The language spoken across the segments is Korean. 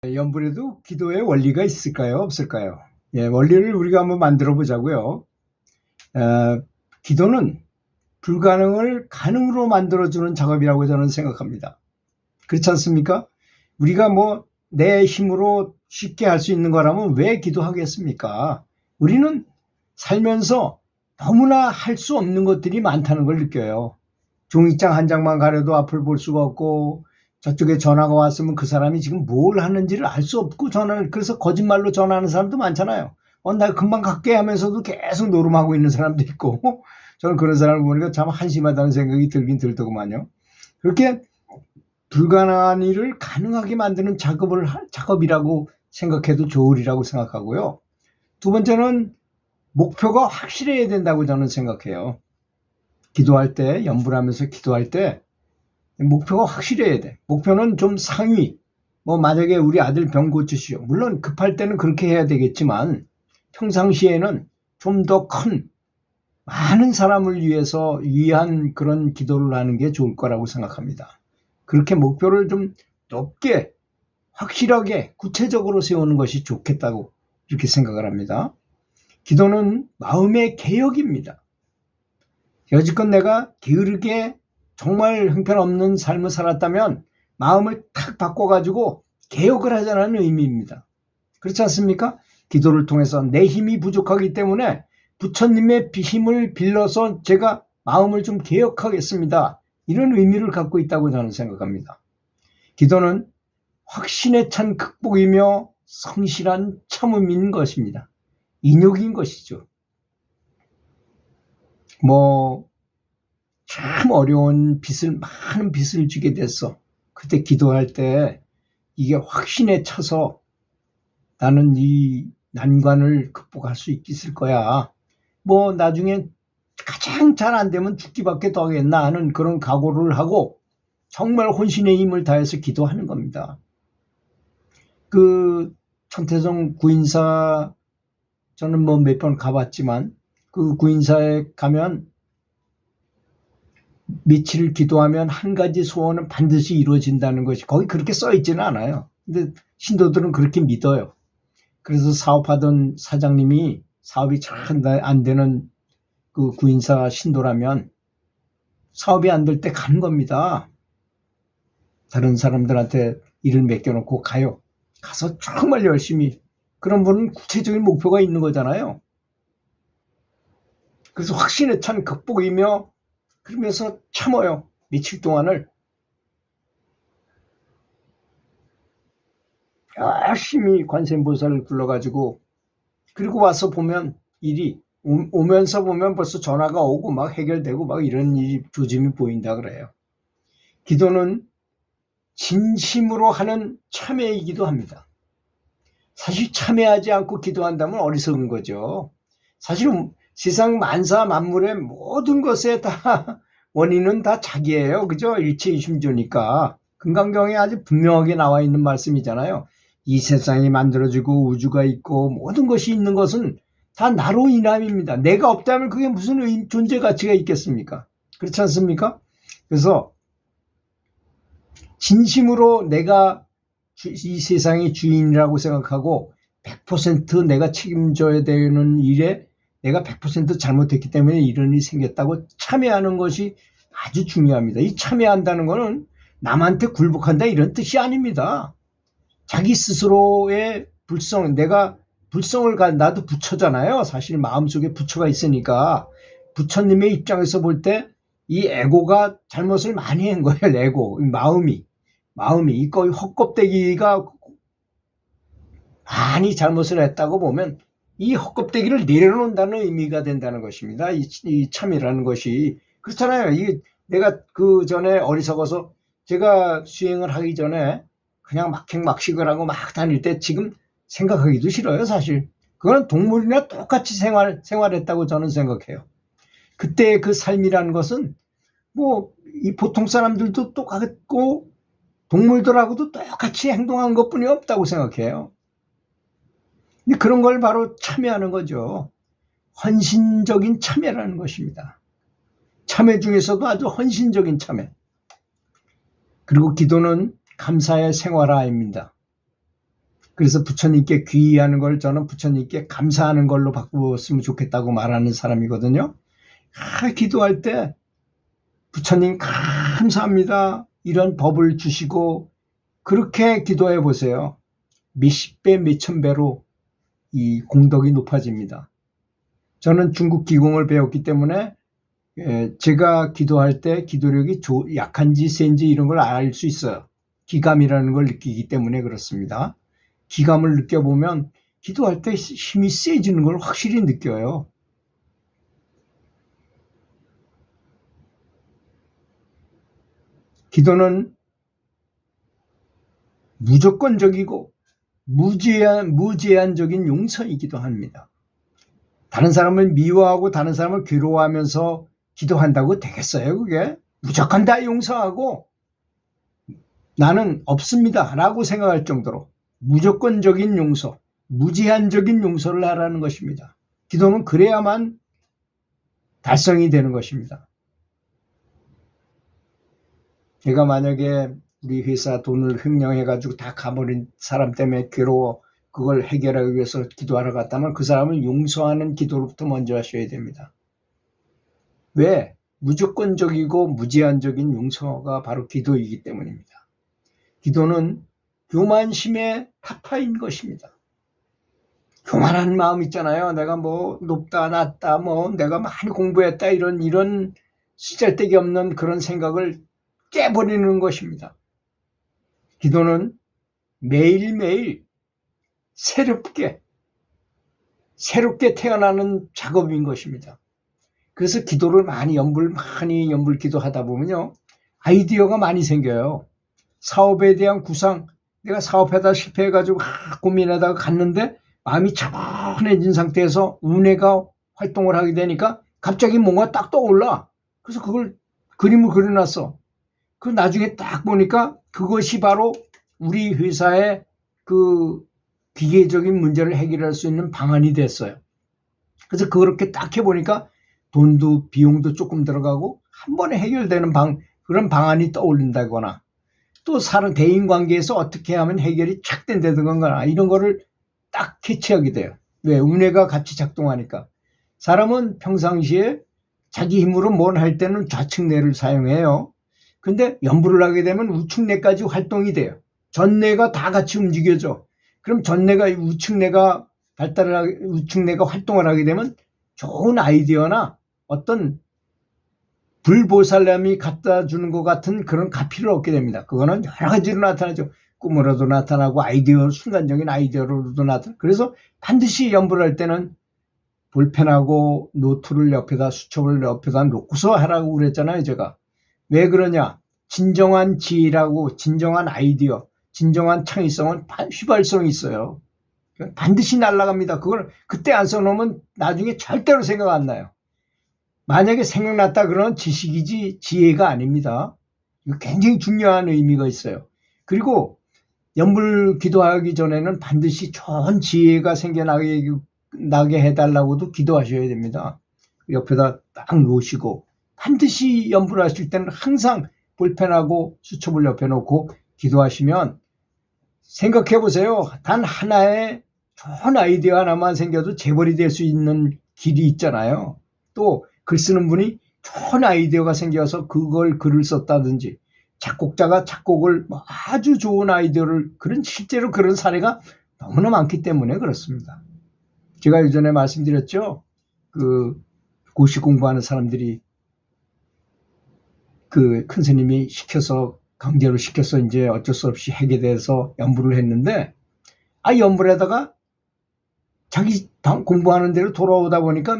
연불에도 기도의 원리가 있을까요? 없을까요? 원리를 우리가 한번 만들어 보자고요. 기도는 불가능을 가능으로 만들어주는 작업이라고 저는 생각합니다. 그렇지 않습니까? 우리가 내 힘으로 쉽게 할 수 있는 거라면 왜 기도하겠습니까? 우리는 살면서 너무나 할 수 없는 것들이 많다는 걸 느껴요. 종이장 한 장만 가려도 앞을 볼 수가 없고, 저쪽에 전화가 왔으면 그 사람이 지금 뭘 하는지를 알 수 없고 그래서 거짓말로 전화하는 사람도 많잖아요. 나 금방 갈게 하면서도 계속 노름하고 있는 사람도 있고, 저는 그런 사람을 보니까 참 한심하다는 생각이 들긴 들더구만요. 그렇게 불가능한 일을 가능하게 만드는 작업이라고 생각해도 좋으리라고 생각하고요. 두 번째는 목표가 확실해야 된다고 저는 생각해요. 기도할 때, 연불하면서 기도할 때 목표가 확실해야 돼. 목표는 좀 상위. 만약에 우리 아들 병 고치시오. 물론 급할 때는 그렇게 해야 되겠지만 평상시에는 좀 더 큰 많은 사람을 위한 그런 기도를 하는 게 좋을 거라고 생각합니다. 그렇게 목표를 좀 높게 확실하게 구체적으로 세우는 것이 좋겠다고 이렇게 생각을 합니다. 기도는 마음의 개혁입니다. 여지껏 내가 게으르게 정말 형편없는 삶을 살았다면 마음을 탁 바꿔가지고 개혁을 하자는 의미입니다. 그렇지 않습니까? 기도를 통해서 내 힘이 부족하기 때문에 부처님의 힘을 빌려서 제가 마음을 좀 개혁하겠습니다. 이런 의미를 갖고 있다고 저는 생각합니다. 기도는 확신에 찬 극복이며 성실한 참음인 것입니다. 인욕인 것이죠. 참 어려운 많은 빚을 지게 됐어. 그때 기도할 때 이게 확신에 차서 나는 이 난관을 극복할 수 있을 거야. 나중에 가장 잘 안 되면 죽기밖에 더 하겠나 하는 그런 각오를 하고 정말 혼신의 힘을 다해서 기도하는 겁니다. 천태성 구인사 저는 몇 번 가봤지만 그 구인사에 가면 며칠 기도하면 한 가지 소원은 반드시 이루어진다는 것이 거기 그렇게 써 있지는 않아요. 근데 신도들은 그렇게 믿어요. 그래서 사업하던 사장님이 사업이 잘 안 되는 그 구인사 신도라면 사업이 안 될 때 가는 겁니다. 다른 사람들한테 일을 맡겨놓고 가요. 가서 정말 열심히. 그런 분은 구체적인 목표가 있는 거잖아요. 그래서 확신에 찬 극복이며 그러면서 참아요. 며칠 동안을 열심히 관세음보살을 불러가지고 그리고 와서 보면 일이 오면서 보면 벌써 전화가 오고 막 해결되고 막 이런 일이 조짐이 보인다 그래요. 기도는 진심으로 하는 참회이기도 합니다. 사실 참회하지 않고 기도한다면 어리석은 거죠. 사실 세상 만사 만물의 모든 것에 다 원인은 다 자기예요. 그죠? 일체이심조니까. 금강경에 아주 분명하게 나와 있는 말씀이잖아요. 이 세상이 만들어지고 우주가 있고 모든 것이 있는 것은 다 나로 인함입니다. 내가 없다면 그게 무슨 존재 가치가 있겠습니까? 그렇지 않습니까? 그래서 진심으로 내가 이 세상의 주인이라고 생각하고 100% 내가 책임져야 되는 일에 내가 100% 잘못했기 때문에 이런 일이 생겼다고 참여하는 것이 아주 중요합니다. 이 참여한다는 것은 남한테 굴복한다 이런 뜻이 아닙니다. 자기 스스로의 내가 불성을 나도 부처잖아요. 사실 마음속에 부처가 있으니까 부처님의 입장에서 볼 때 이 에고가 잘못을 많이 한 거예요. 에고, 마음이 이 거의 헛껍데기가 많이 잘못을 했다고 보면 이 헛껍데기를 내려놓는다는 의미가 된다는 것입니다. 이 참이라는 것이. 그렇잖아요. 내가 그 전에 어리석어서 제가 수행을 하기 전에 그냥 막식을 하고 막 다닐 때 지금 생각하기도 싫어요, 사실. 그건 동물이나 똑같이 생활했다고 저는 생각해요. 그때 그 삶이라는 것은 이 보통 사람들도 똑같고 동물들하고도 똑같이 행동한 것뿐이 없다고 생각해요. 근데 그런 걸 바로 참여하는 거죠. 헌신적인 참여라는 것입니다. 참여 중에서도 아주 헌신적인 참여. 그리고 기도는 감사의 생활화입니다. 그래서 부처님께 귀의하는 걸 저는 부처님께 감사하는 걸로 바꾸었으면 좋겠다고 말하는 사람이거든요. 기도할 때 부처님 감사합니다. 이런 법을 주시고 그렇게 기도해 보세요. 몇십 배, 몇천 배로 이 공덕이 높아집니다. 저는 중국 기공을 배웠기 때문에 제가 기도할 때 기도력이 약한지 센지 이런 걸 알 수 있어요. 기감이라는 걸 느끼기 때문에 그렇습니다. 기감을 느껴보면 기도할 때 힘이 세지는 걸 확실히 느껴요. 기도는 무조건적이고 무제한적인 용서이기도 합니다. 다른 사람을 미워하고 다른 사람을 괴로워하면서 기도한다고 되겠어요, 그게? 무조건 다 용서하고 나는 없습니다 라고 생각할 정도로 무조건적인 용서, 무제한적인 용서를 하라는 것입니다. 기도는 그래야만 달성이 되는 것입니다. 내가 만약에 우리 회사 돈을 횡령해가지고 다 가버린 사람 때문에 괴로워 그걸 해결하기 위해서 기도하러 갔다면 그 사람을 용서하는 기도로부터 먼저 하셔야 됩니다. 왜? 무조건적이고 무제한적인 용서가 바로 기도이기 때문입니다. 기도는 교만심의 타파인 것입니다. 교만한 마음 있잖아요. 내가 뭐 높다 낮다 뭐 내가 많이 공부했다 이런 쓰잘데기 없는 그런 생각을 깨버리는 것입니다. 기도는 매일매일 새롭게 태어나는 작업인 것입니다. 그래서 기도를 많이 연불 기도하다 보면요. 아이디어가 많이 생겨요. 사업에 대한 구상, 내가 사업하다 실패해가지고 고민하다가 갔는데 마음이 차분해진 상태에서 운해가 활동을 하게 되니까 갑자기 뭔가 딱 떠올라. 그래서 그걸 그림을 그려놨어. 그 나중에 딱 보니까 그것이 바로 우리 회사의 그 기계적인 문제를 해결할 수 있는 방안이 됐어요. 그래서 그렇게 딱 해보니까 돈도 비용도 조금 들어가고 한 번에 해결되는 그런 방안이 떠올린다거나 또 사람 대인관계에서 어떻게 하면 해결이 착 된다든가 이런 거를 딱 캐치하게 돼요. 왜? 운해가 같이 작동하니까. 사람은 평상시에 자기 힘으로 뭘 할 때는 좌측뇌를 사용해요. 근데 연불을 하게 되면 우측뇌까지 활동이 돼요. 전뇌가 다 같이 움직여져. 그럼 전뇌가 우측뇌가 우측뇌가 활동을 하게 되면 좋은 아이디어나 어떤 불보살님이 갖다 주는 것 같은 그런 가피를 얻게 됩니다. 그거는 여러 가지로 나타나죠. 꿈으로도 나타나고 순간적인 아이디어로도 나타나고. 그래서 반드시 연불할 때는 볼펜하고 노트를 옆에다 수첩을 옆에다 놓고서 하라고 그랬잖아요, 제가. 왜 그러냐? 진정한 지혜라고 진정한 아이디어, 진정한 창의성은 휘발성이 있어요. 반드시 날아갑니다. 그걸 그때 안 써놓으면 나중에 절대로 생각 안 나요. 만약에 생각났다 그러면 지식이지 지혜가 아닙니다. 이거 굉장히 중요한 의미가 있어요. 그리고 연불 기도하기 전에는 반드시 좋은 지혜가 생겨나게 해달라고도 기도하셔야 됩니다. 옆에다 딱 놓으시고 반드시 연불하실 때는 항상 볼펜하고 수첩을 옆에 놓고 기도하시면 생각해 보세요. 단 하나의 좋은 아이디어 하나만 생겨도 재벌이 될 수 있는 길이 있잖아요. 또 글 쓰는 분이 좋은 아이디어가 생겨서 그걸 글을 썼다든지 작곡자가 작곡을 아주 좋은 아이디어를 실제로 그런 사례가 너무나 많기 때문에 그렇습니다. 제가 예전에 말씀드렸죠. 그 고시 공부하는 사람들이 그 큰 스님이 강제로 시켜서 이제 어쩔 수 없이 하게 돼서 연불을 했는데 연불에다가 자기 공부하는 대로 돌아오다 보니까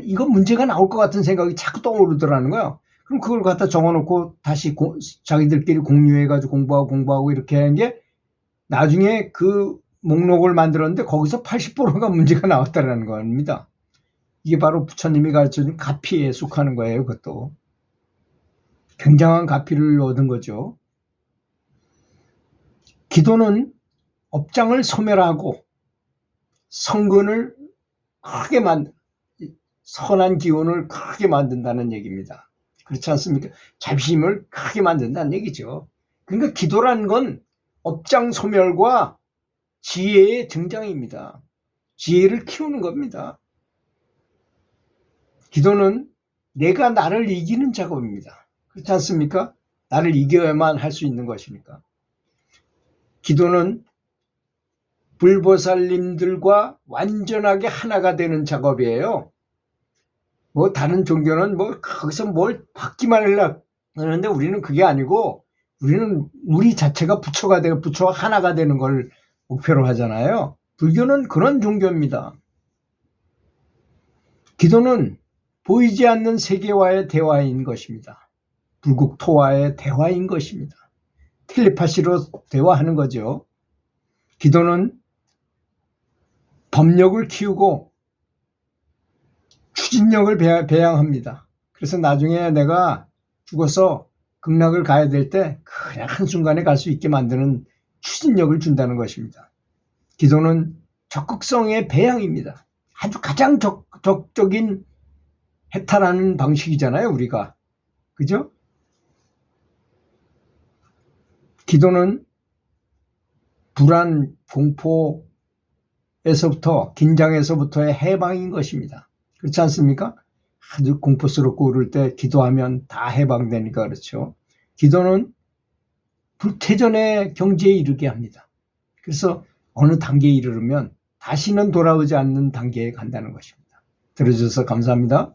이건 문제가 나올 것 같은 생각이 자꾸 떠오르더라는 거예요. 그럼 그걸 갖다 적어놓고 다시 자기들끼리 공유해가지고 공부하고 이렇게 하는 게 나중에 그 목록을 만들었는데 거기서 80%가 문제가 나왔다는 겁니다. 이게 바로 부처님이 가르쳐준 가피에 속하는 거예요. 그것도 굉장한 가피를 얻은 거죠. 기도는 업장을 소멸하고 성근을 크게 선한 기운을 크게 만든다는 얘기입니다. 그렇지 않습니까? 자비심을 크게 만든다는 얘기죠. 그러니까 기도라는 건 업장 소멸과 지혜의 증장입니다. 지혜를 키우는 겁니다. 기도는 내가 나를 이기는 작업입니다. 그렇지 않습니까? 나를 이겨야만 할 수 있는 것이니까. 기도는 불보살님들과 완전하게 하나가 되는 작업이에요. 뭐 다른 종교는 뭐 거기서 뭘 받기만 하려고 하는데 우리는 그게 아니고 우리는 우리 자체가 부처가 되고 부처와 하나가 되는 걸 목표로 하잖아요. 불교는 그런 종교입니다. 기도는 보이지 않는 세계와의 대화인 것입니다. 불국토와의 대화인 것입니다. 텔레파시로 대화하는 거죠. 기도는 법력을 키우고 추진력을 배양합니다. 그래서 나중에 내가 죽어서 극락을 가야 될 때 그냥 한순간에 갈 수 있게 만드는 추진력을 준다는 것입니다. 기도는 적극성의 배양입니다. 아주 가장 적적인 해탈하는 방식이잖아요, 우리가. 그죠? 기도는 불안, 공포에서부터, 긴장에서부터의 해방인 것입니다. 그렇지 않습니까? 아주 공포스럽고 그럴 때 기도하면 다 해방되니까 그렇죠. 기도는 불태전의 경지에 이르게 합니다. 그래서 어느 단계에 이르면 다시는 돌아오지 않는 단계에 간다는 것입니다. 들어주셔서 감사합니다.